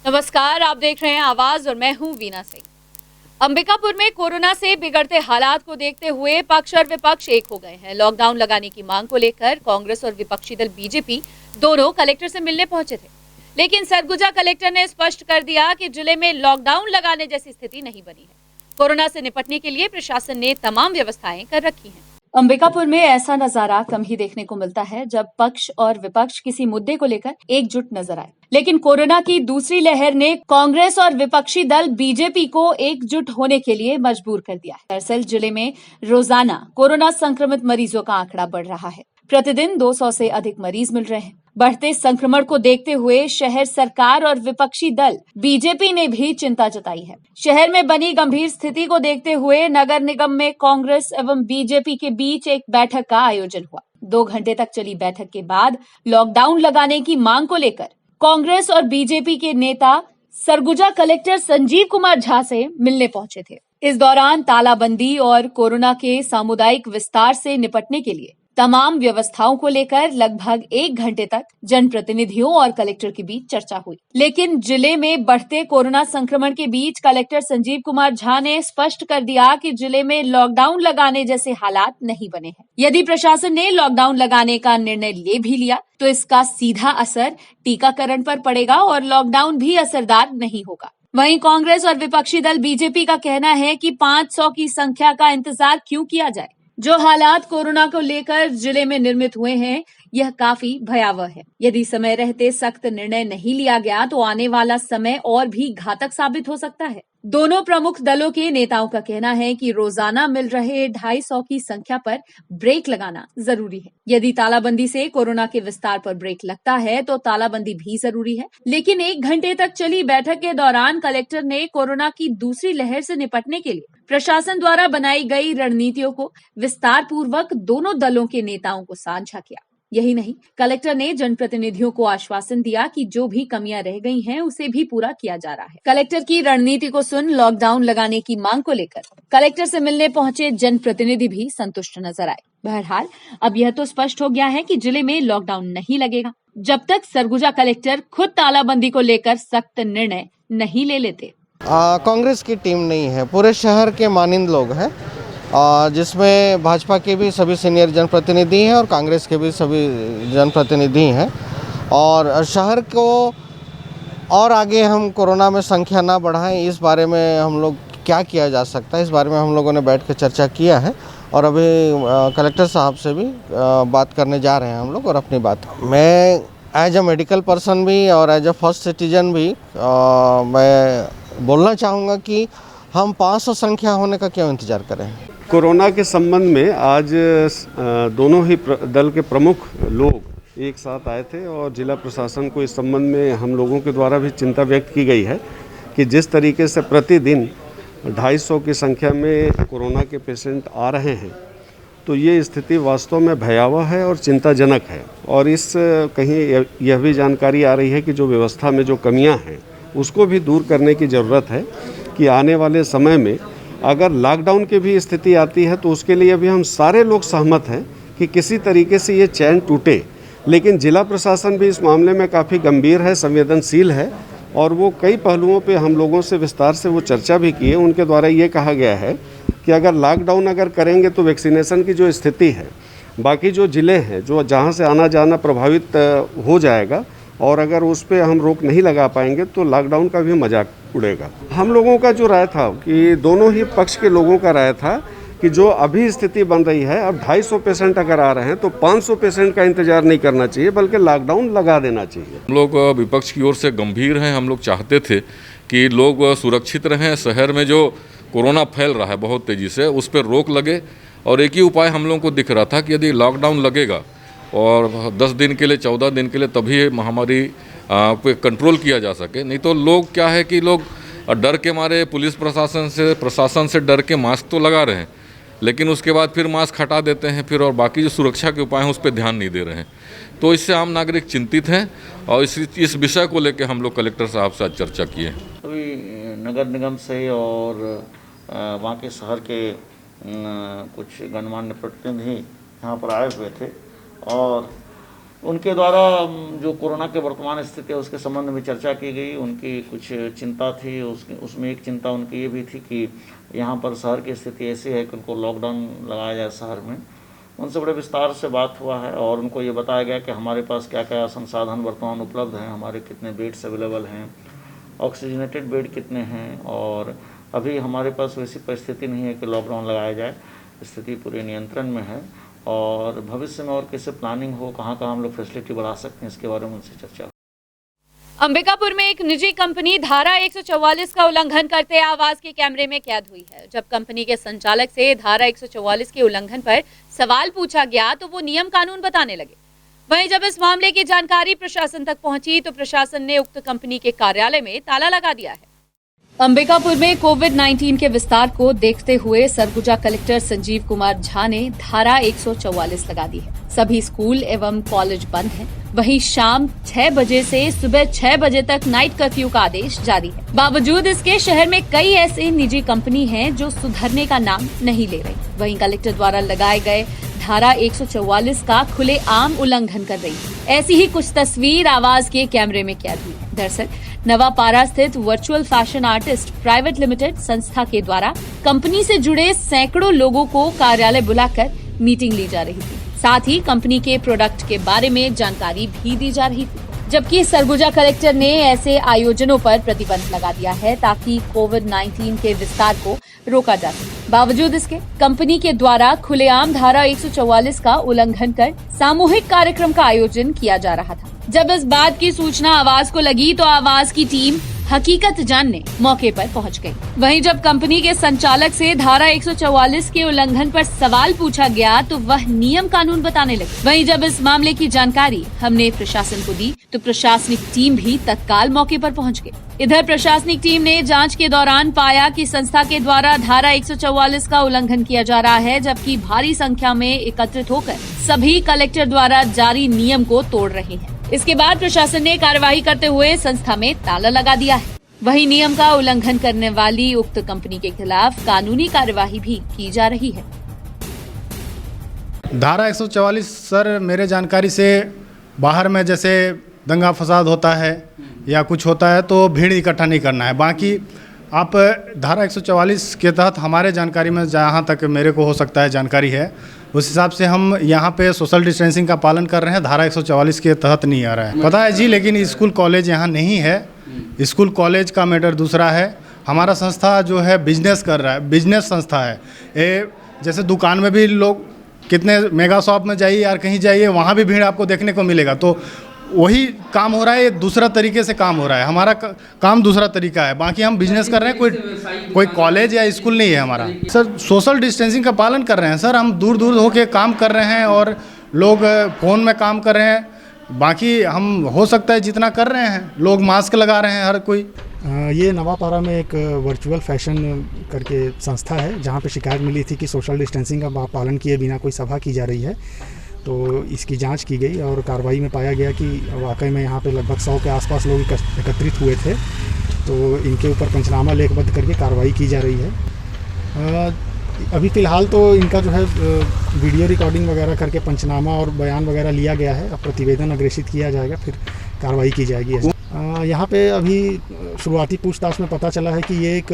नमस्कार, आप देख रहे हैं आवाज और मैं हूं वीना सिंह। अंबिकापुर में कोरोना से बिगड़ते हालात को देखते हुए पक्ष और विपक्ष एक हो गए हैं। लॉकडाउन लगाने की मांग को लेकर कांग्रेस और विपक्षी दल बीजेपी दोनों कलेक्टर से मिलने पहुंचे थे, लेकिन सरगुजा कलेक्टर ने स्पष्ट कर दिया कि जिले में लॉकडाउन लगाने जैसी स्थिति नहीं बनी है। कोरोना से निपटने के लिए प्रशासन ने तमाम व्यवस्थाएं कर रखी हैं। अंबिकापुर में ऐसा नजारा कम ही देखने को मिलता है जब पक्ष और विपक्ष किसी मुद्दे को लेकर एकजुट नजर आए, लेकिन कोरोना की दूसरी लहर ने कांग्रेस और विपक्षी दल बीजेपी को एकजुट होने के लिए मजबूर कर दिया है। दरअसल जिले में रोजाना कोरोना संक्रमित मरीजों का आंकड़ा बढ़ रहा है। प्रतिदिन 200 से अधिक मरीज मिल रहे हैं। बढ़ते संक्रमण को देखते हुए शहर सरकार और विपक्षी दल बीजेपी ने भी चिंता जताई है। शहर में बनी गंभीर स्थिति को देखते हुए नगर निगम में कांग्रेस एवं बीजेपी के बीच एक बैठक का आयोजन हुआ। 2 घंटे तक चली बैठक के बाद लॉकडाउन लगाने की मांग को लेकर कांग्रेस और बीजेपी के नेता सरगुजा कलेक्टर संजीव कुमार झा से मिलने पहुंचे थे। इस दौरान तालाबंदी और कोरोना के सामुदायिक विस्तार से निपटने के लिए तमाम व्यवस्थाओं को लेकर लगभग 1 घंटे तक जनप्रतिनिधियों और कलेक्टर के बीच चर्चा हुई। लेकिन जिले में बढ़ते कोरोना संक्रमण के बीच कलेक्टर संजीव कुमार झा ने स्पष्ट कर दिया कि जिले में लॉकडाउन लगाने जैसे हालात नहीं बने हैं। यदि प्रशासन ने लॉकडाउन लगाने का निर्णय ले भी लिया तो इसका सीधा असर टीकाकरण पर पड़ेगा और लॉकडाउन भी असरदार नहीं होगा। वहीं कांग्रेस और विपक्षी दल बीजेपी का कहना है कि 500 की संख्या का इंतजार क्यों किया जाए। जो हालात कोरोना को लेकर जिले में निर्मित हुए हैं, यह काफी भयावह है। यदि समय रहते सख्त निर्णय नहीं लिया गया तो आने वाला समय और भी घातक साबित हो सकता है। दोनों प्रमुख दलों के नेताओं का कहना है कि रोजाना मिल रहे 250 की संख्या पर ब्रेक लगाना जरूरी है। यदि तालाबंदी से कोरोना के विस्तार पर ब्रेक लगता है तो तालाबंदी भी जरूरी है। लेकिन 1 घंटे तक चली बैठक के दौरान कलेक्टर ने कोरोना की दूसरी लहर से निपटने के लिए प्रशासन द्वारा बनाई गई रणनीतियों को विस्तार पूर्वक दोनों दलों के नेताओं को साझा किया। यही नहीं, कलेक्टर ने जनप्रतिनिधियों को आश्वासन दिया कि जो भी कमियां रह गई हैं उसे भी पूरा किया जा रहा है। कलेक्टर की रणनीति को सुन लॉकडाउन लगाने की मांग को लेकर कलेक्टर से मिलने पहुंचे जनप्रतिनिधि भी संतुष्ट नजर आए। बहरहाल अब यह तो स्पष्ट हो गया है कि जिले में लॉकडाउन नहीं लगेगा जब तक सरगुजा कलेक्टर खुद तालाबंदी को लेकर सख्त निर्णय नहीं ले लेते। कांग्रेस की टीम नहीं है, पूरे शहर के मानिंद लोग हैं, जिसमें भाजपा के भी सभी सीनियर जनप्रतिनिधि हैं और कांग्रेस के भी सभी जनप्रतिनिधि हैं। और शहर को और आगे हम कोरोना में संख्या ना बढ़ाएं, इस बारे में हम लोग क्या किया जा सकता है, इस बारे में हम लोगों ने बैठ कर चर्चा किया है और अभी कलेक्टर साहब से भी बात करने जा रहे हैं हम लोग। और अपनी बात मैं एज अ मेडिकल पर्सन भी और एज अ फर्स्ट सिटीजन भी मैं बोलना चाहूँगा कि हम 500 संख्या होने का क्यों इंतज़ार करें। कोरोना के संबंध में आज दोनों ही दल के प्रमुख लोग एक साथ आए थे और जिला प्रशासन को इस संबंध में हम लोगों के द्वारा भी चिंता व्यक्त की गई है कि जिस तरीके से प्रतिदिन 250 की संख्या में कोरोना के पेशेंट आ रहे हैं तो ये स्थिति वास्तव में भयावह है और चिंताजनक है। और इस कहीं यह भी जानकारी आ रही है कि जो व्यवस्था में जो कमियां हैं उसको भी दूर करने की ज़रूरत है कि आने वाले समय में अगर लॉकडाउन की भी स्थिति आती है तो उसके लिए भी हम सारे लोग सहमत हैं कि किसी तरीके से ये चैन टूटे। लेकिन जिला प्रशासन भी इस मामले में काफ़ी गंभीर है, संवेदनशील है और वो कई पहलुओं पे हम लोगों से विस्तार से वो चर्चा भी की है। उनके द्वारा ये कहा गया है कि अगर लॉकडाउन अगर करेंगे तो वैक्सीनेशन की जो स्थिति है, बाकी जो ज़िले हैं जो जहाँ से आना जाना प्रभावित हो जाएगा और अगर उस पर हम रोक नहीं लगा पाएंगे तो लॉकडाउन का भी मजाक उड़ेगा। हम लोगों का जो राय था कि दोनों ही पक्ष के लोगों का राय था कि जो अभी स्थिति बन रही है, अब 250 पेशेंट अगर आ रहे हैं तो 500 पेशेंट का इंतजार नहीं करना चाहिए बल्कि लॉकडाउन लगा देना चाहिए। हम लोग विपक्ष की ओर से गंभीर हैं। हम लोग चाहते थे कि लोग सुरक्षित रहें। शहर में जो कोरोना फैल रहा है बहुत तेज़ी से, उस पर रोक लगे और एक ही उपाय हम लोगों को दिख रहा था कि यदि लॉकडाउन लगेगा और 10 दिन के लिए 14 दिन के लिए तभी महामारी पे कंट्रोल किया जा सके। नहीं तो लोग क्या है कि लोग डर के मारे पुलिस प्रशासन से डर के मास्क तो लगा रहे हैं लेकिन उसके बाद फिर मास्क हटा देते हैं फिर, और बाकी जो सुरक्षा के उपाय हैं उस पर ध्यान नहीं दे रहे हैं। तो इससे आम नागरिक चिंतित हैं और इस विषय को लेकर हम लोग कलेक्टर साहब से आज चर्चा किए हैं। अभी नगर निगम से और वहाँ के शहर के कुछ गणमान्य प्रतिनिधि यहाँ पर आए हुए थे और उनके द्वारा जो कोरोना के वर्तमान स्थिति है उसके संबंध में चर्चा की गई। उनकी कुछ चिंता थी, उसमें एक चिंता उनकी ये भी थी कि यहाँ पर शहर की स्थिति ऐसी है कि उनको लॉकडाउन लगाया जाए शहर में। उनसे बड़े विस्तार से बात हुआ है और उनको ये बताया गया कि हमारे पास क्या क्या संसाधन वर्तमान उपलब्ध हैं, हमारे कितने बेड्स अवेलेबल हैं, ऑक्सीजनेटेड बेड कितने हैं, और अभी हमारे पास वैसी परिस्थिति नहीं है कि लॉकडाउन लगाया जाए। स्थिति पूरे नियंत्रण में है और भविष्य में और कैसे प्लानिंग हो, कहाँ कहाँ हम लोग फैसिलिटी बढ़ा सकते हैं, इसके बारे में उनसे चर्चा। अंबिकापुर में एक निजी कंपनी धारा 144 का उल्लंघन करते आवाज के कैमरे में कैद हुई है। जब कंपनी के संचालक से धारा 144 के उल्लंघन पर सवाल पूछा गया तो वो नियम कानून बताने लगे। वहीं जब इस मामले की जानकारी प्रशासन तक पहुंची तो प्रशासन ने उक्त कंपनी के कार्यालय में ताला लगा दिया है। अंबिकापुर में कोविड-19 के विस्तार को देखते हुए सरगुजा कलेक्टर संजीव कुमार झा ने धारा 144 लगा दी है। सभी स्कूल एवं कॉलेज बंद हैं। वहीं शाम 6 बजे से सुबह 6 बजे तक नाइट कर्फ्यू का आदेश जारी है। बावजूद इसके शहर में कई ऐसे निजी कंपनी हैं जो सुधरने का नाम नहीं ले रही। वहीं कलेक्टर द्वारा लगाए गए धारा 144 का खुलेआम उल्लंघन कर रही है। ऐसी ही कुछ तस्वीर आवाज के कैमरे में कैद हुई है। दरअसल नवापारा स्थित virtual fashion artist private limited संस्था के द्वारा कंपनी से जुड़े सैकड़ों लोगों को कार्यालय बुलाकर मीटिंग ली जा रही थी। साथ ही कंपनी के प्रोडक्ट के बारे में जानकारी भी दी जा रही थी। जबकि सरगुजा कलेक्टर ने ऐसे आयोजनों पर प्रतिबंध लगा दिया है ताकि कोविड-19 के विस्तार को रोका जा सके। बावजूद इसके कंपनी के द्वारा खुलेआम धारा 144 का उल्लंघन कर सामूहिक कार्यक्रम का आयोजन किया जा रहा था। जब इस बात की सूचना आवाज को लगी तो आवाज की टीम हकीकत जानने मौके पर पहुंच गई। वहीं जब कंपनी के संचालक से धारा 144 के उल्लंघन पर सवाल पूछा गया तो वह नियम कानून बताने लगे। वहीं जब इस मामले की जानकारी हमने प्रशासन को दी तो प्रशासनिक टीम भी तत्काल मौके पर पहुंच गई। इधर प्रशासनिक टीम ने जांच के दौरान पाया कि संस्था के द्वारा धारा 144 का उल्लंघन किया जा रहा है, जबकि भारी संख्या में एकत्रित होकर सभी कलेक्टर द्वारा जारी नियम को तोड़ रहे हैं। इसके बाद प्रशासन ने कार्रवाई करते हुए संस्था में ताला लगा दिया है। वहीं नियम का उल्लंघन करने वाली उक्त कंपनी के खिलाफ कानूनी कार्यवाही भी की जा रही है। धारा 144 सर मेरे जानकारी से बाहर में जैसे दंगा फसाद होता है या कुछ होता है तो भीड़ इकट्ठा नहीं करना है। बाकी आप धारा 144 के तहत हमारे जानकारी में जहाँ तक मेरे को हो सकता है जानकारी है उस हिसाब से हम यहाँ पे सोशल डिस्टेंसिंग का पालन कर रहे हैं। धारा 144 के तहत नहीं आ रहा है, पता है जी। लेकिन स्कूल कॉलेज यहाँ नहीं है। स्कूल कॉलेज का मैटर दूसरा है। हमारा संस्था जो है बिजनेस कर रहा है, बिजनेस संस्था है। जैसे दुकान में भी लोग कितने मेगा शॉप में जाइए यार कहीं जाइए वहाँ भी भीड़ आपको देखने को मिलेगा। तो वही काम हो रहा है, ये दूसरा तरीके से काम हो रहा है। हमारा काम दूसरा तरीका है। बाकी हम बिजनेस कर रहे हैं, कोई कॉलेज या स्कूल नहीं है हमारा। सर सोशल डिस्टेंसिंग का पालन कर रहे हैं सर। हम दूर दूर होके काम कर रहे हैं और लोग फ़ोन में काम कर रहे हैं। बाकी हम हो सकता है जितना कर रहे हैं, लोग मास्क लगा रहे हैं हर कोई। ये नवापारा में एक वर्चुअल फैशन करके संस्था है जहाँ पे शिकायत मिली थी कि सोशल डिस्टेंसिंग का पालन किए बिना कोई सभा की जा रही है। तो इसकी जांच की गई और कार्रवाई में पाया गया कि वाकई में यहाँ पे लगभग 100 के आसपास लोग एकत्रित हुए थे। तो इनके ऊपर पंचनामा लेखबद्ध करके कार्रवाई की जा रही है। अभी फ़िलहाल तो इनका जो है वीडियो रिकॉर्डिंग वगैरह करके पंचनामा और बयान वगैरह लिया गया है। अब प्रतिवेदन अग्रेषित किया जाएगा, फिर कार्रवाई की जाएगी। यहाँ पे अभी शुरुआती पूछताछ में पता चला है कि ये एक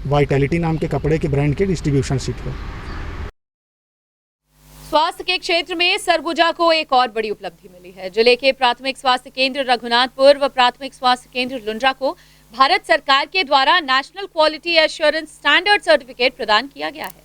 वाइटैलिटी नाम के कपड़े के ब्रांड के डिस्ट्रीब्यूशनशिप है। स्वास्थ्य के क्षेत्र में सरगुजा को एक और बड़ी उपलब्धि मिली है। जिले के प्राथमिक स्वास्थ्य केंद्र रघुनाथपुर व प्राथमिक स्वास्थ्य केंद्र लुंड्रा को भारत सरकार के द्वारा national quality assurance standard certificate प्रदान किया गया है।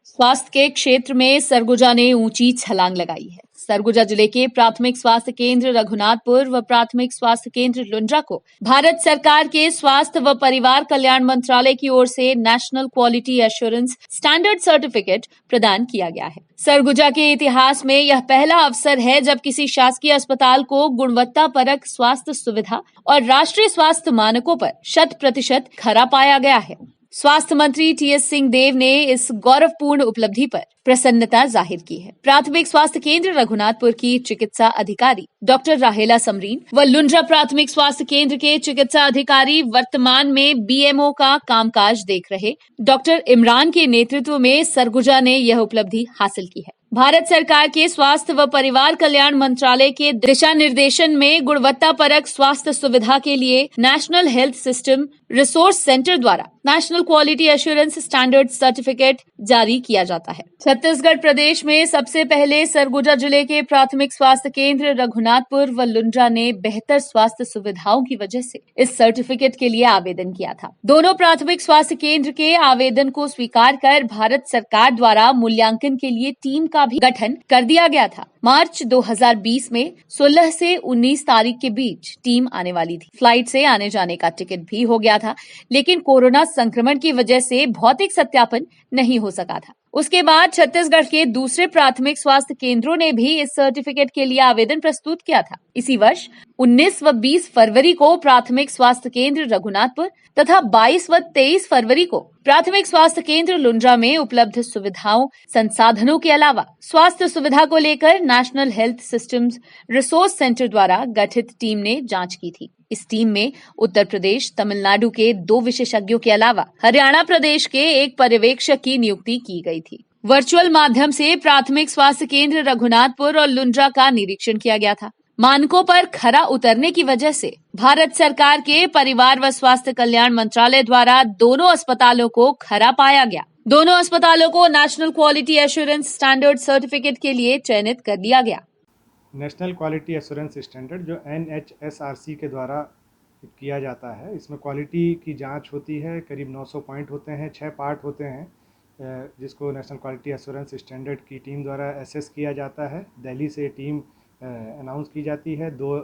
स्वास्थ्य के क्षेत्र में सरगुजा ने ऊंची छलांग लगाई है। सरगुजा जिले के प्राथमिक स्वास्थ्य केंद्र रघुनाथपुर व प्राथमिक स्वास्थ्य केंद्र लुंड्रा को भारत सरकार के स्वास्थ्य व परिवार कल्याण मंत्रालय की ओर से national quality assurance standard certificate प्रदान किया गया है। सरगुजा के इतिहास में यह पहला अवसर है जब किसी शासकीय अस्पताल को गुणवत्ता परक स्वास्थ्य सुविधा और राष्ट्रीय स्वास्थ्य मानकों पर 100% खरा पाया गया है। स्वास्थ्य मंत्री टी.एस. सिंहदेव ने इस गौरवपूर्ण उपलब्धि पर प्रसन्नता जाहिर की है। प्राथमिक स्वास्थ्य केंद्र रघुनाथपुर की चिकित्सा अधिकारी डॉक्टर राहेला समरीन व लुंड्रा प्राथमिक स्वास्थ्य केंद्र के चिकित्सा अधिकारी वर्तमान में बीएमओ का कामकाज देख रहे डॉक्टर इमरान के नेतृत्व में सरगुजा ने यह उपलब्धि हासिल की है। भारत सरकार के स्वास्थ्य व परिवार कल्याण मंत्रालय के दिशा निर्देशन में गुणवत्ता परक स्वास्थ्य सुविधा के लिए national health system resource centre द्वारा national quality assurance standard certificate जारी किया जाता है। छत्तीसगढ़ प्रदेश में सबसे पहले सरगुजा जिले के प्राथमिक स्वास्थ्य केंद्र रघुनाथपुर व लुंड्रा ने बेहतर स्वास्थ्य सुविधाओं की वजह से इस सर्टिफिकेट के लिए आवेदन किया था। दोनों प्राथमिक स्वास्थ्य केंद्र के आवेदन को स्वीकार कर भारत सरकार द्वारा मूल्यांकन के लिए टीम का भी गठन कर दिया गया था। मार्च 2020 में 16 से 19 तारीख के बीच टीम आने वाली थी। फ्लाइट से आने जाने का टिकट भी हो गया था, लेकिन कोरोना संक्रमण की वजह से भौतिक सत्यापन नहीं हो सका था। उसके बाद छत्तीसगढ़ के दूसरे प्राथमिक स्वास्थ्य केंद्रों ने भी इस सर्टिफिकेट के लिए आवेदन प्रस्तुत किया था। इसी वर्ष 19 व 20 फरवरी को प्राथमिक स्वास्थ्य केंद्र रघुनाथपुर तथा 22 व 23 फरवरी को प्राथमिक स्वास्थ्य केंद्र लुंड्रा में उपलब्ध सुविधाओं संसाधनों के अलावा स्वास्थ्य सुविधा को लेकर national health systems resource centre द्वारा गठित टीम ने जांच की थी। इस टीम में उत्तर प्रदेश, तमिलनाडु के 2 विशेषज्ञों के अलावा हरियाणा प्रदेश के एक पर्यवेक्षक की नियुक्ति की गई थी। वर्चुअल माध्यम से प्राथमिक स्वास्थ्य केंद्र रघुनाथपुर और लुंड्रा का निरीक्षण किया गया था। मानकों पर खरा उतरने की वजह से भारत सरकार के परिवार व स्वास्थ्य कल्याण मंत्रालय द्वारा दोनों अस्पतालों को खरा पाया गया। दोनों अस्पतालों को national quality assurance standard certificate के लिए चयनित कर दिया गया। नेशनल क्वालिटी एश्योरेंस स्टैंडर्ड जो NHSRC के द्वारा किया जाता है, इसमें क्वालिटी की जांच होती है। करीब 900 पॉइंट होते हैं, 6 पार्ट होते हैं, जिसको नेशनल क्वालिटी एश्योरेंस स्टैंडर्ड की टीम द्वारा एसेस किया जाता है। दिल्ली से टीम अनाउंस की जाती है। 2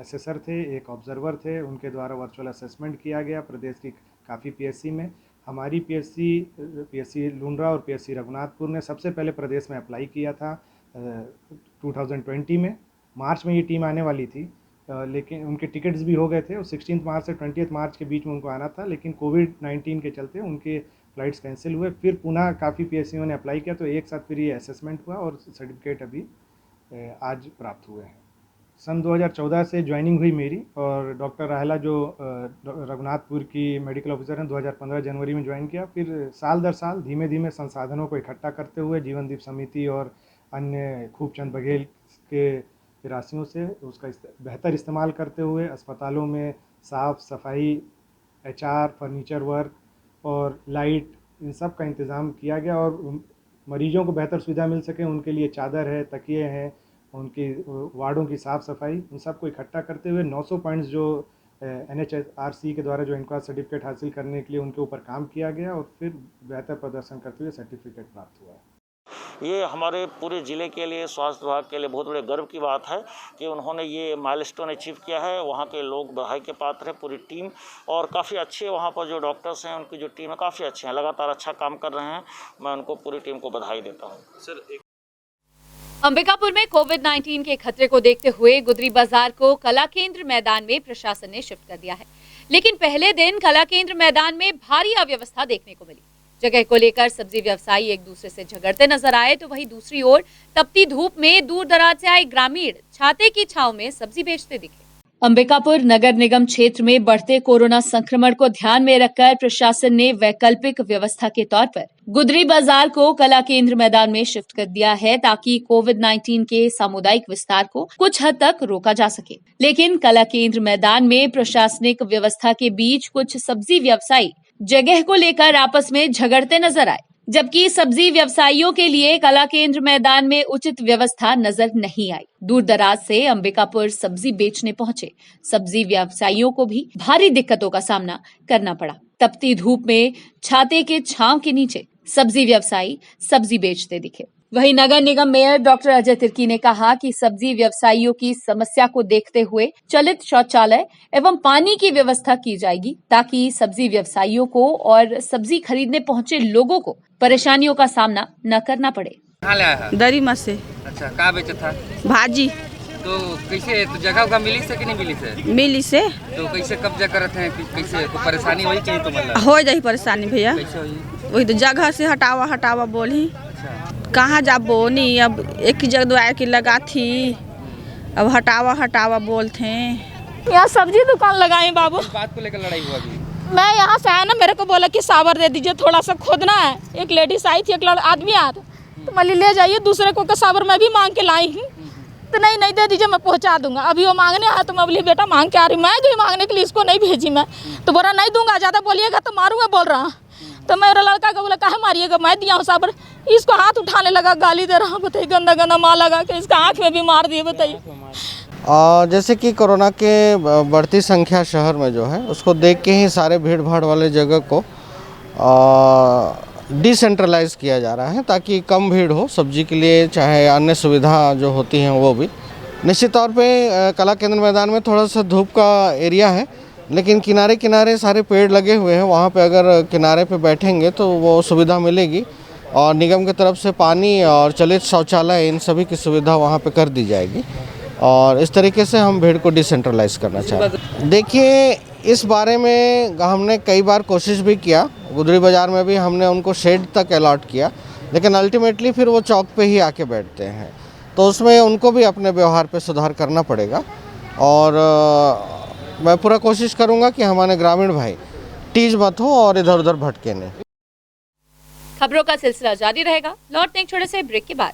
एसेसर थे, 1 ऑब्जर्वर थे, उनके द्वारा वर्चुअल असेसमेंट किया गया प्रदेश की काफ़ी PSC में। हमारी PSC लुंड्रा और PSC रघुनाथपुर ने सबसे पहले प्रदेश में अप्लाई किया था 2020 में। मार्च में ये टीम आने वाली थी, लेकिन उनके टिकट्स भी हो गए थे और 16 मार्च से 20 मार्च के बीच में उनको आना था, लेकिन कोविड-19 के चलते उनके फ़्लाइट्स कैंसिल हुए। फिर पुनः काफ़ी PSCओं ने अप्लाई किया, तो एक साथ फिर ये असेसमेंट हुआ और सर्टिफिकेट अभी आज प्राप्त हुए हैं। सन 2014 से ज्वाइनिंग हुई मेरी, और डॉक्टर राहला जो रघुनाथपुर की मेडिकल ऑफिसर हैं 2015 जनवरी में ज्वाइन किया। फिर साल दर साल धीमे धीमे संसाधनों को इकट्ठा करते हुए जीवनदीप समिति और अन्य खूबचंद बघेल के राशियों से उसका बेहतर इस्तेमाल करते हुए अस्पतालों में साफ़ सफाई, HR, फर्नीचर वर्क और लाइट, इन सब का इंतज़ाम किया गया। और मरीजों को बेहतर सुविधा मिल सके उनके लिए चादर है, तकिए हैं, उनकी वार्डों की साफ़ सफाई, उन सब को इकट्ठा करते हुए 900 पॉइंट्स जो NHSRC के द्वारा जो इनका सर्टिफिकेट हासिल करने के लिए उनके ऊपर काम किया गया और फिर बेहतर प्रदर्शन करते हुए सर्टिफिकेट प्राप्त हुआ है। ये हमारे पूरे ज़िले के लिए, स्वास्थ्य विभाग के लिए बहुत बड़े गर्व की बात है कि उन्होंने ये माइलस्टोन अचीव किया है। वहाँ के लोग बधाई के पात्र हैं, पूरी टीम, और काफ़ी अच्छे वहाँ पर जो डॉक्टर्स हैं, उनकी जो टीम है काफ़ी अच्छे हैं, लगातार अच्छा काम कर रहे हैं। मैं उनको पूरी टीम को बधाई देता हूँ। सर, अंबिकापुर में कोविड-19 के खतरे को देखते हुए गुदरी बाजार को कला केंद्र मैदान में प्रशासन ने शिफ्ट कर दिया है, लेकिन पहले दिन कला केंद्र मैदान में भारी अव्यवस्था देखने को मिली। जगह को लेकर सब्जी व्यवसायी एक दूसरे से झगड़ते नजर आए, तो वहीं दूसरी ओर तपती धूप में दूर दराज से आए ग्रामीण छाते की छांव में सब्जी बेचते दिखे। अंबिकापुर नगर निगम क्षेत्र में बढ़ते कोरोना संक्रमण को ध्यान में रखकर प्रशासन ने वैकल्पिक व्यवस्था के तौर पर गुदरी बाजार को कला केंद्र मैदान में शिफ्ट कर दिया है, ताकि कोविड-19 के सामुदायिक विस्तार को कुछ हद तक रोका जा सके। लेकिन कला केंद्र मैदान में प्रशासनिक व्यवस्था के बीच कुछ सब्जी व्यवसायी जगह को लेकर आपस में झगड़ते नजर आए, जबकि सब्जी व्यवसायियों के लिए कला केंद्र मैदान में उचित व्यवस्था नजर नहीं आई। दूर दराज से अंबिकापुर सब्जी बेचने पहुंचे सब्जी व्यवसायियों को भी भारी दिक्कतों का सामना करना पड़ा। तपती धूप में छाते के छांव के नीचे सब्जी व्यवसायी सब्जी बेचते दिखे। वहीं नगर निगम मेयर डॉक्टर अजय तिर्की ने कहा कि सब्जी व्यवसायियों की समस्या को देखते हुए चलित शौचालय एवं पानी की व्यवस्था की जाएगी, ताकि सब्जी व्यवसायियों को और सब्जी खरीदने पहुंचे लोगों को परेशानियों का सामना न करना पड़े। कहाँ लाया है? दरीमा से। अच्छा, कहाँ बेचा था? भाजी। तो कैसे, तो जगह मिली से कि नहीं मिली से? मिली से। तो कैसे कब्जा करते हैं, कैसे, तो परेशानी हुई कहीं? तो मतलब हो जाही परेशानी भैया। कैसे हुई? वही तो जगह से हटावा बोली। कहाँ जाबो नहीं, अब एक ही जगह दुआ की लगा थी, अब हटावा बोलते हैं। यहाँ सब्जी दुकान लगाए बाबू। इस बात को लेकर लड़ाई हुआ अभी? मैं यहाँ से आया ना, मेरे को बोला कि सावर दे दीजिए, थोड़ा सा खोदना है। एक लेडीज आई थी, एक आदमी आया था, तो मैं ले जाइए, दूसरे को साबर मैं भी मांग के लाई हूँ, तो नहीं दे दीजिए मैं पहुँचा दूंगा। अभी वो मांगने आया तो मैं बोली बेटा मांग के आ रही, मैं गई मांगने के लिए, इसको नहीं भेजी मैं, तो बोला नहीं दूंगा, ज़्यादा बोलिएगा तो मारूंगा बोल रहा। तो मेरा लड़का को बोला काहे मारिएगा, मैं दिया हूँ साबर, इसको हाथ उठाने लगा, गाली दे रहा। बताइए गंदा गंदा माल लगा के इसका आँख में भी मार दिए। बताइए जैसे कि कोरोना के बढ़ती संख्या शहर में जो है उसको देख के ही सारे भीड़ भाड़ वाले जगह को डिसेंट्रलाइज किया जा रहा है ताकि कम भीड़ हो सब्जी के लिए, चाहे अन्य सुविधा जो होती हैं वो भी। निश्चित तौर पे कला केंद्र मैदान में थोड़ा सा धूप का एरिया है, लेकिन किनारे किनारे सारे पेड़ लगे हुए हैं, वहाँ पे अगर किनारे पे बैठेंगे तो वो सुविधा मिलेगी और निगम की तरफ से पानी और चलित शौचालय इन सभी की सुविधा वहाँ पे कर दी जाएगी और इस तरीके से हम भीड़ को डिसेंट्रलाइज करना चाहते हैं। देखिए इस बारे में हमने कई बार कोशिश भी किया, गुदरी बाज़ार में भी हमने उनको शेड तक अलॉट किया, लेकिन अल्टीमेटली फिर वो चौक पे ही आके बैठते हैं, तो उसमें उनको भी अपने व्यवहार पे सुधार करना पड़ेगा। और मैं पूरा कोशिश करूँगा कि हमारे ग्रामीण भाई टीज मत हो और इधर उधर भटके नहीं। खबरों का सिलसिला जारी रहेगा, लौटने एक छोटे से ब्रेक के बाद।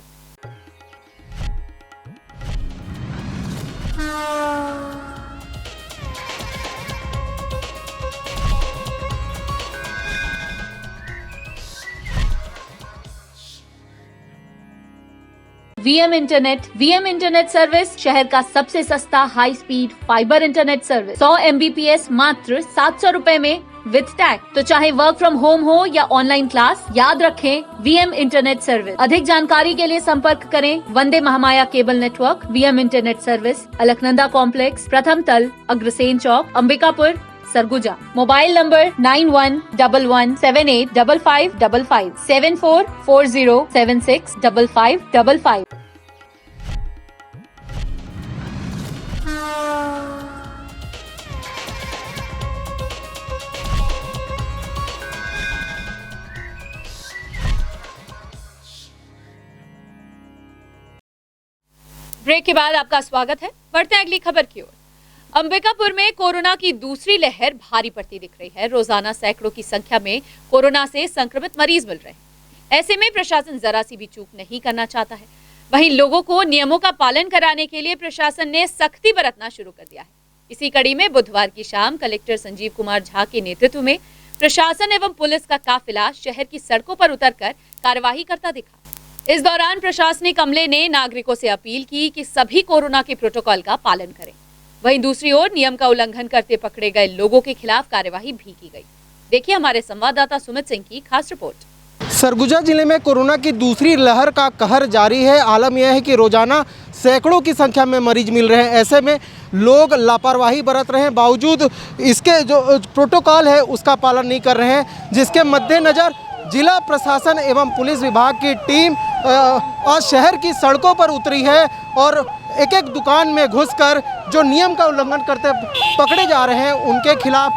वीएम इंटरनेट सर्विस शहर का सबसे सस्ता high speed fibre internet service 100 MBPS मात्र 700 रुपए में विद टैग। तो चाहे वर्क फ्रॉम होम हो या ऑनलाइन क्लास, याद रखें वीएम इंटरनेट सर्विस। अधिक जानकारी के लिए संपर्क करें Vande Mahamaya cable network, VM internet service, Alaknanda complex, प्रथम तल, अग्रसेन चौक, Ambikapur, Surguja. Mobile number 9111785555 7440765555। Break के बाद आपका स्वागत है। बढ़ते हैं अगली खबर की ओर। अंबिकापुर में कोरोना की दूसरी लहर भारी पड़ती दिख रही है। रोजाना सैकड़ों की संख्या में कोरोना से संक्रमित मरीज मिल रहे हैं। ऐसे में प्रशासन जरा सी भी चूक नहीं करना चाहता है। वहीं लोगों को नियमों का पालन कराने के लिए प्रशासन ने सख्ती बरतना शुरू कर दिया है। इसी कड़ी में बुधवार की शाम कलेक्टर संजीव कुमार झा के नेतृत्व में प्रशासन एवं पुलिस का काफिला शहर की सड़कों पर उतरकर कार्यवाही करता दिखा। इस दौरान प्रशासनिक अमले ने नागरिकों से अपील की कि सभी कोरोना के प्रोटोकॉल का पालन करें। वहीं दूसरी ओर नियम का उल्लंघन करते पकड़े गए लोगों के खिलाफ कार्यवाही भी की गई। देखिए हमारे संवाददाता सुमित सिंह की खास रिपोर्ट। सरगुजा जिले में कोरोना की दूसरी लहर का कहर जारी है। आलम यह है कि रोजाना सैकड़ों की संख्या में मरीज मिल रहे हैं। ऐसे में लोग लापरवाही बरत रहे हैं, बावजूद इसके जो प्रोटोकॉल है उसका पालन नहीं कर रहे हैं, जिसके मद्देनज़र जिला प्रशासन एवं पुलिस विभाग की टीम आज शहर की सड़कों पर उतरी है और एक एक दुकान में घुसकर जो नियम का उल्लंघन करते पकड़े जा रहे हैं उनके खिलाफ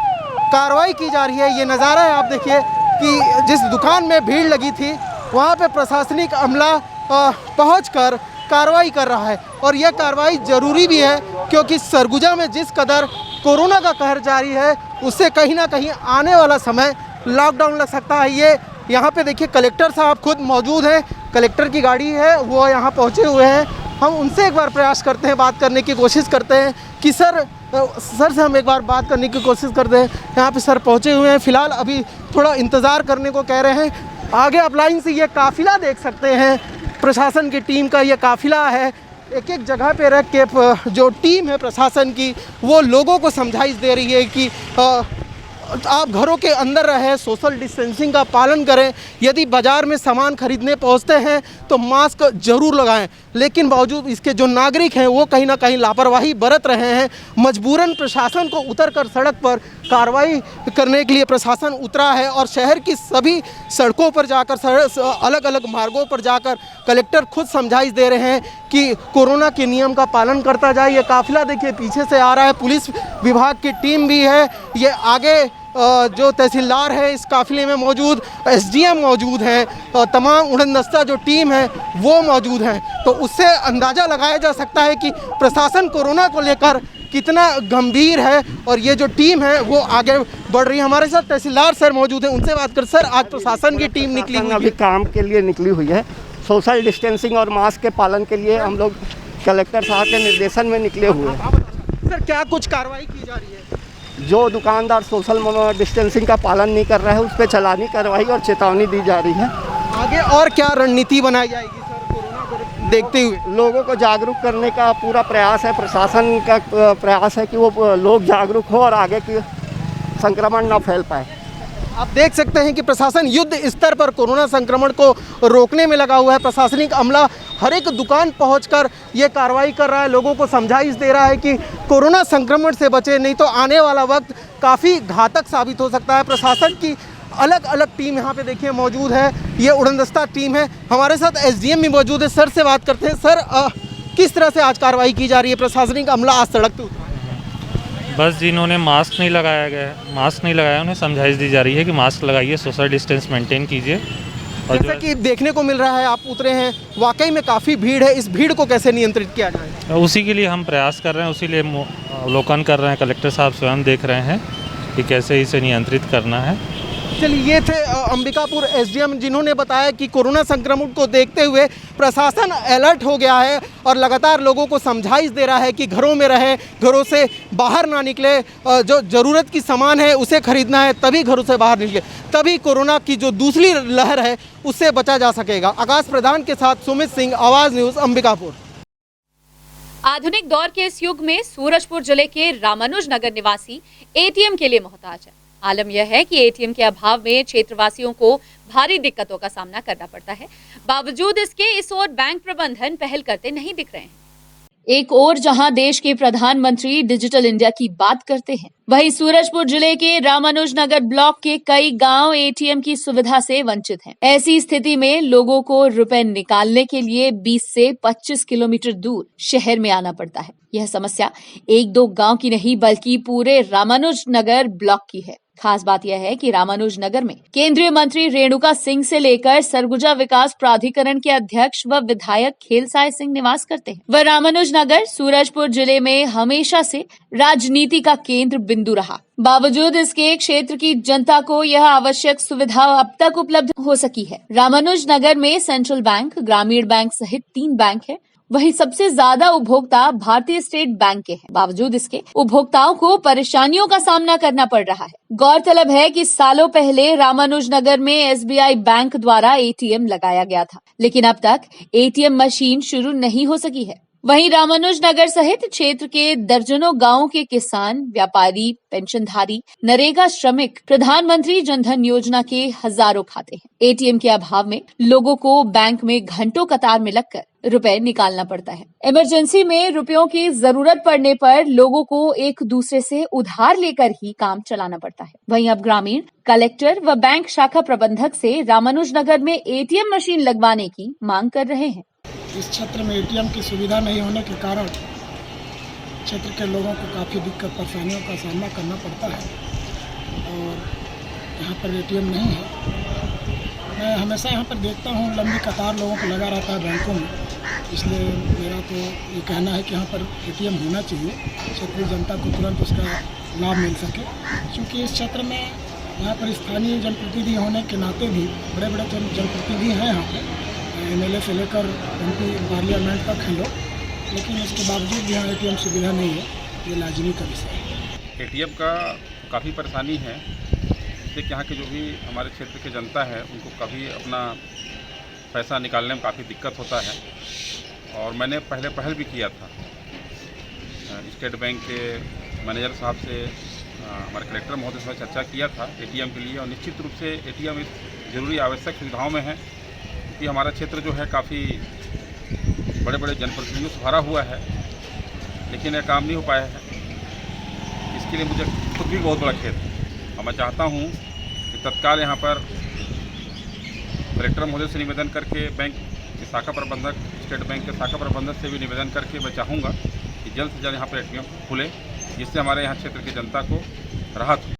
कार्रवाई की जा रही है। ये नज़ारा है, आप देखिए कि जिस दुकान में भीड़ लगी थी वहाँ पे प्रशासनिक अमला पहुंचकर कार्रवाई कर रहा है और यह कार्रवाई ज़रूरी भी है, क्योंकि सरगुजा में जिस कदर कोरोना का कहर जारी है उससे कहीं ना कहीं आने वाला समय लॉकडाउन लग सकता है। ये यहाँ पे देखिए कलेक्टर साहब खुद मौजूद हैं, कलेक्टर की गाड़ी है वो यहाँ पहुँचे हुए हैं। हम उनसे एक बार प्रयास करते हैं, बात करने की कोशिश करते हैं कि सर से हम एक बार बात करने की कोशिश करते हैं। यहाँ पे सर पहुँचे हुए हैं, फ़िलहाल अभी थोड़ा इंतज़ार करने को कह रहे हैं। आगे आप लाइन से ये काफ़िला देख सकते हैं, प्रशासन की टीम का ये काफ़िला है। एक एक जगह पे रख के जो टीम है प्रशासन की वो लोगों को समझाइश दे रही है कि आप घरों के अंदर रहें, सोशल डिस्टेंसिंग का पालन करें। यदि बाज़ार में सामान खरीदने पहुंचते हैं तो मास्क ज़रूर लगाएं, लेकिन बावजूद इसके जो नागरिक हैं वो कहीं ना कहीं लापरवाही बरत रहे हैं। मजबूरन प्रशासन को उतरकर सड़क पर कार्रवाई करने के लिए प्रशासन उतरा है और शहर की सभी सड़कों पर जाकर, अलग अलग मार्गों पर जाकर कलेक्टर खुद समझाइश दे रहे हैं कि कोरोना के नियम का पालन करता जाए। ये काफ़िला देखिए पीछे से आ रहा है, पुलिस विभाग की टीम भी है। ये आगे जो तहसीलदार है इस काफ़िले में मौजूद, एसडीएम मौजूद हैं, तमाम उड़नदस्ता जो टीम है वो मौजूद हैं। तो उससे अंदाज़ा लगाया जा सकता है कि प्रशासन कोरोना को लेकर कितना गंभीर है और ये जो टीम है वो आगे बढ़ रही है। हमारे साथ तहसीलदार सर मौजूद हैं, उनसे बात कर। सर, आज प्रशासन की टीम निकली हुई है, अभी काम के लिए निकली हुई है। सोशल डिस्टेंसिंग और मास्क के पालन के लिए हम लोग कलेक्टर साहब के निर्देशन में निकले हुए हैं। सर क्या कुछ कार्रवाई की जा रही है? जो दुकानदार सोशल डिस्टेंसिंग का पालन नहीं कर रहे हैं उस पर चालानी कार्रवाई और चेतावनी दी जा रही है। आगे और क्या रणनीति बनाई जाएगी सर कोरोना को देखते हुए? लोगों को जागरूक करने का पूरा प्रयास है, प्रशासन का प्रयास है कि वो लोग जागरूक हो और आगे की संक्रमण न फैल पाए। आप देख सकते हैं कि प्रशासन युद्ध स्तर पर कोरोना संक्रमण को रोकने में लगा हुआ है। प्रशासनिक अमला हर एक दुकान पहुंचकर ये कार्रवाई कर रहा है, लोगों को समझाइश दे रहा है कि कोरोना संक्रमण से बचे, नहीं तो आने वाला वक्त काफ़ी घातक साबित हो सकता है। प्रशासन की अलग अलग टीम यहाँ पे देखिए मौजूद है, ये उड़नदस्ता टीम है। हमारे साथ एसडीएम भी मौजूद है, सर से बात करते हैं। सर किस तरह से आज कार्रवाई की जा रही है? प्रशासनिक अमला आज सड़क पे उतरा है। बस जिन्होंने मास्क नहीं लगाया उन्हें समझाइश दी जा रही है कि मास्क लगाइए, सोशल डिस्टेंस मेंटेन कीजिए। और जैसा कि देखने को मिल रहा है आप उतरे हैं, वाकई में काफ़ी भीड़ है, इस भीड़ को कैसे नियंत्रित किया जाए? उसी के लिए हम प्रयास कर रहे हैं, उसी लिए अवलोकन कर रहे हैं। कलेक्टर साहब स्वयं देख रहे हैं कि कैसे इसे नियंत्रित करना है। चलिए, ये थे अंबिकापुर एसडीएम जिन्होंने बताया कि कोरोना संक्रमण को देखते हुए प्रशासन अलर्ट हो गया है और लगातार लोगों को समझाइश दे रहा है कि घरों में रहें, घरों से बाहर ना निकले, जो ज़रूरत की सामान है उसे खरीदना है, तभी घरों से बाहर निकले, तभी कोरोना की जो दूसरी लहर है उससे बचा जा सकेगा। आकाश प्रधान के साथ सुमित सिंह, आवाज़ न्यूज़, अंबिकापुर। आधुनिक दौर के इस युग में सूरजपुर जिले के रामानुज नगर निवासी एटीएम के लिए मोहताज है। आलम यह है कि एटीएम के अभाव में क्षेत्रवासियों को भारी दिक्कतों का सामना करना पड़ता है। बावजूद इसके इस ओर बैंक प्रबंधन पहल करते नहीं दिख रहे हैं। एक ओर जहां देश के प्रधानमंत्री डिजिटल इंडिया की बात करते हैं, वहीं सूरजपुर जिले के रामानुज नगर ब्लॉक के कई गांव एटीएम की सुविधा से वंचित हैं। ऐसी स्थिति में लोगों को रुपए निकालने के लिए 20 से 25 किलोमीटर दूर शहर में आना पड़ता है। यह समस्या एक दो गांव की नहीं बल्कि पूरे रामानुज नगर ब्लॉक की है। खास बात यह है कि रामानुज नगर में केंद्रीय मंत्री रेणुका सिंह से लेकर सरगुजा विकास प्राधिकरण के अध्यक्ष व विधायक खेलसाय सिंह निवास करते हैं। वह रामानुज नगर सूरजपुर जिले में हमेशा से राजनीति का केंद्र बिंदु रहा। बावजूद इसके क्षेत्र की जनता को यह आवश्यक सुविधा अब तक उपलब्ध हो सकी है। रामानुज नगर में सेंट्रल बैंक, ग्रामीण बैंक सहित 3 बैंक है। वहीं सबसे ज्यादा उपभोक्ता भारतीय स्टेट बैंक के हैं। बावजूद इसके उपभोक्ताओं को परेशानियों का सामना करना पड़ रहा है। गौरतलब है कि सालों पहले रामानुज नगर में एसबीआई बैंक द्वारा एटीएम लगाया गया था, लेकिन अब तक एटीएम मशीन शुरू नहीं हो सकी है। वहीं रामानुज नगर सहित क्षेत्र के दर्जनों गांवों के किसान, व्यापारी, पेंशनधारी, नरेगा श्रमिक प्रधानमंत्री जनधन योजना के हजारों खाते हैं। एटीएम के अभाव में लोगों को बैंक में घंटों कतार में लगकर रुपए निकालना पड़ता है। इमरजेंसी में रुपयों की जरूरत पड़ने पर लोगों को एक दूसरे से उधार लेकर ही काम चलाना पड़ता है। वहीं अब ग्रामीण कलेक्टर व बैंक शाखा प्रबंधक से रामानुज नगर में एटीएम मशीन लगवाने की मांग कर रहे हैं। इस क्षेत्र में एटीएम की सुविधा नहीं होने के कारण क्षेत्र के लोगों को काफ़ी दिक्कत परेशानियों का सामना करना पड़ता है और यहाँ पर एटीएम नहीं है। मैं हमेशा यहाँ पर देखता हूँ लंबी कतार लोगों को लगा रहता है बैंकों में, इसलिए मेरा तो ये कहना है कि यहाँ पर एटीएम होना चाहिए, क्षेत्रीय जनता को तुरंत उसका लाभ मिल सके। क्योंकि इस क्षेत्र में यहाँ पर स्थानीय जनप्रतिनिधि होने के नाते भी बड़े बड़े जनप्रतिनिधि हैं यहाँ पर, एमएलए से लेकर एमपी पार्लियामेंट तक हैं लोग, लेकिन इसके बावजूद भी यहाँ एटीएम सुविधा नहीं है। ये लाजमी का विषय है। एटीएम का काफ़ी परेशानी है। देखिए यहाँ के जो भी हमारे क्षेत्र के जनता है उनको कभी अपना पैसा निकालने में काफ़ी दिक्कत होता है और मैंने पहले पहल भी किया था। स्टेट बैंक के मैनेजर साहब से हमारे कलेक्टर महोदय से चर्चा किया था एटीएम के लिए और निश्चित रूप से एटीएम इस जरूरी आवश्यक सुविधाओं में है कि हमारा क्षेत्र जो है काफ़ी बड़े बड़े जनप्रतिनिधियों से भरा हुआ है, लेकिन यह काम नहीं हो पाया है। इसके लिए मुझे खुद भी बहुत बड़ा खेद है और मैं चाहता हूँ कि तत्काल यहाँ पर कलेक्टर महोदय से निवेदन करके बैंक के शाखा प्रबंधक, स्टेट बैंक के शाखा प्रबंधक से भी निवेदन करके मैं चाहूँगा कि जल्द से जल्द यहाँ पर एटीएम खुले, जिससे हमारे यहाँ क्षेत्र की जनता को राहत हो।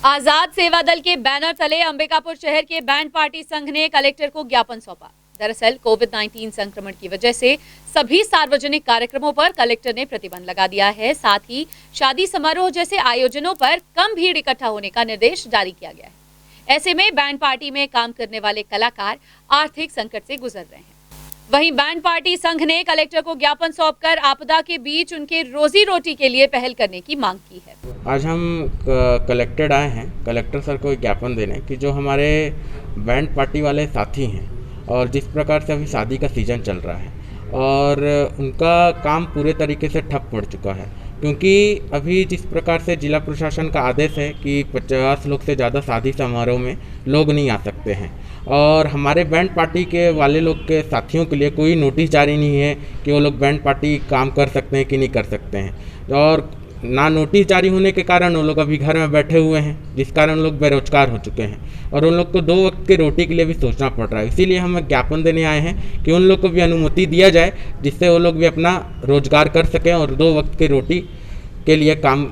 आजाद सेवा दल के बैनर तले अंबिकापुर शहर के बैंड पार्टी संघ ने कलेक्टर को ज्ञापन सौंपा। दरअसल कोविड-19 संक्रमण की वजह से सभी सार्वजनिक कार्यक्रमों पर कलेक्टर ने प्रतिबंध लगा दिया है। साथ ही शादी समारोह जैसे आयोजनों पर कम भीड़ इकट्ठा होने का निर्देश जारी किया गया है। ऐसे में बैंड पार्टी में काम करने वाले कलाकार आर्थिक संकट से गुजर रहे हैं। वहीं बैंड पार्टी संघ ने कलेक्टर को ज्ञापन सौंपकर आपदा के बीच उनके रोजी रोटी के लिए पहल करने की मांग की है। आज हम कलेक्टेड आए हैं कलेक्टर सर को एक ज्ञापन देने कि जो हमारे बैंड पार्टी वाले साथी हैं और जिस प्रकार से अभी शादी का सीज़न चल रहा है और उनका काम पूरे तरीके से ठप पड़ चुका है, क्योंकि अभी जिस प्रकार से जिला प्रशासन का आदेश है कि 50 लोग से ज़्यादा शादी समारोह में लोग नहीं आ सकते हैं और हमारे बैंड पार्टी के वाले लोग के साथियों के लिए कोई नोटिस जारी नहीं है कि वो लोग बैंड पार्टी काम कर सकते हैं कि नहीं कर सकते हैं, और ना नोटिस जारी होने के कारण वो लोग अभी घर में बैठे हुए हैं, जिस कारण लोग बेरोजगार हो चुके हैं और उन लोग को 2 वक्त की रोटी के लिए भी सोचना पड़ रहा है। इसीलिए हम ज्ञापन देने आए हैं कि उन लोग को भी अनुमति दिया जाए जिससे वो लोग भी अपना रोजगार कर सकें और 2 वक्त की रोटी के लिए काम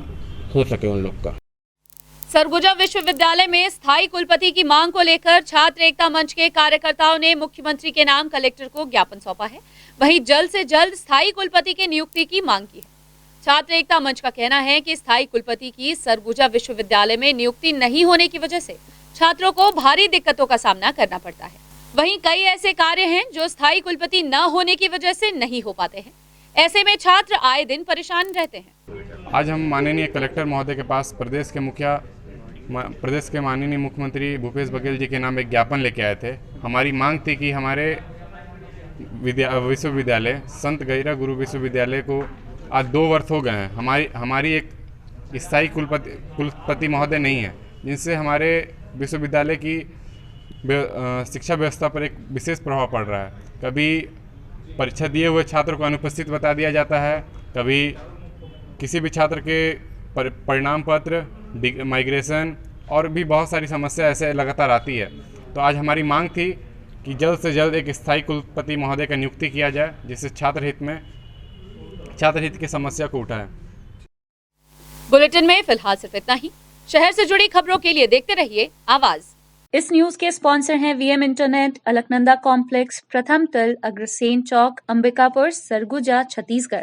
हो सके उन लोग का। सरगुजा विश्वविद्यालय में स्थायी कुलपति की मांग को लेकर छात्र एकता मंच के कार्यकर्ताओं ने मुख्यमंत्री के नाम कलेक्टर को ज्ञापन सौंपा है। वहीं जल्द से जल्द स्थायी कुलपति की नियुक्ति की मांग की है। छात्र एकता मंच का कहना है कि स्थायी कुलपति की सरगुजा विश्वविद्यालय में नियुक्ति नहीं होने की वजह से छात्रों को भारी दिक्कतों का सामना करना पड़ता है। वहीं कई ऐसे कार्य हैं जो स्थायी कुलपति न होने की वजह से नहीं हो पाते हैं। ऐसे में छात्र आए दिन परेशान रहते हैं। आज हम माननीय कलेक्टर महोदय के पास प्रदेश के माननीय मुख्यमंत्री भूपेश बघेल जी के नाम एक ज्ञापन लेके आए थे। हमारी मांग थी कि हमारे विश्वविद्यालय संत गैरा गुरु विश्वविद्यालय को आज 2 वर्ष हो गए हैं, हमारी एक स्थायी कुलपति महोदय नहीं है, जिनसे हमारे विश्वविद्यालय की शिक्षा व्यवस्था पर एक विशेष प्रभाव पड़ रहा है। कभी परीक्षा दिए हुए छात्र को अनुपस्थित बता दिया जाता है, कभी किसी भी छात्र के परिणाम पत्र, माइग्रेशन और भी बहुत सारी समस्या ऐसे लगातार आती है। तो आज हमारी मांग थी कि जल्द से जल्द एक स्थायी कुलपति महोदय का नियुक्ति किया जाए, जिससे छात्र हित की समस्या को उठाए। बुलेटिन में फिलहाल सिर्फ इतना ही। शहर से जुड़ी खबरों के लिए देखते रहिए आवाज। इस न्यूज के स्पॉन्सर हैं वीएम इंटरनेट, अलकनंदा कॉम्प्लेक्स, प्रथम तल, अग्रसेन चौक, अंबिकापुर, सरगुजा, छत्तीसगढ़।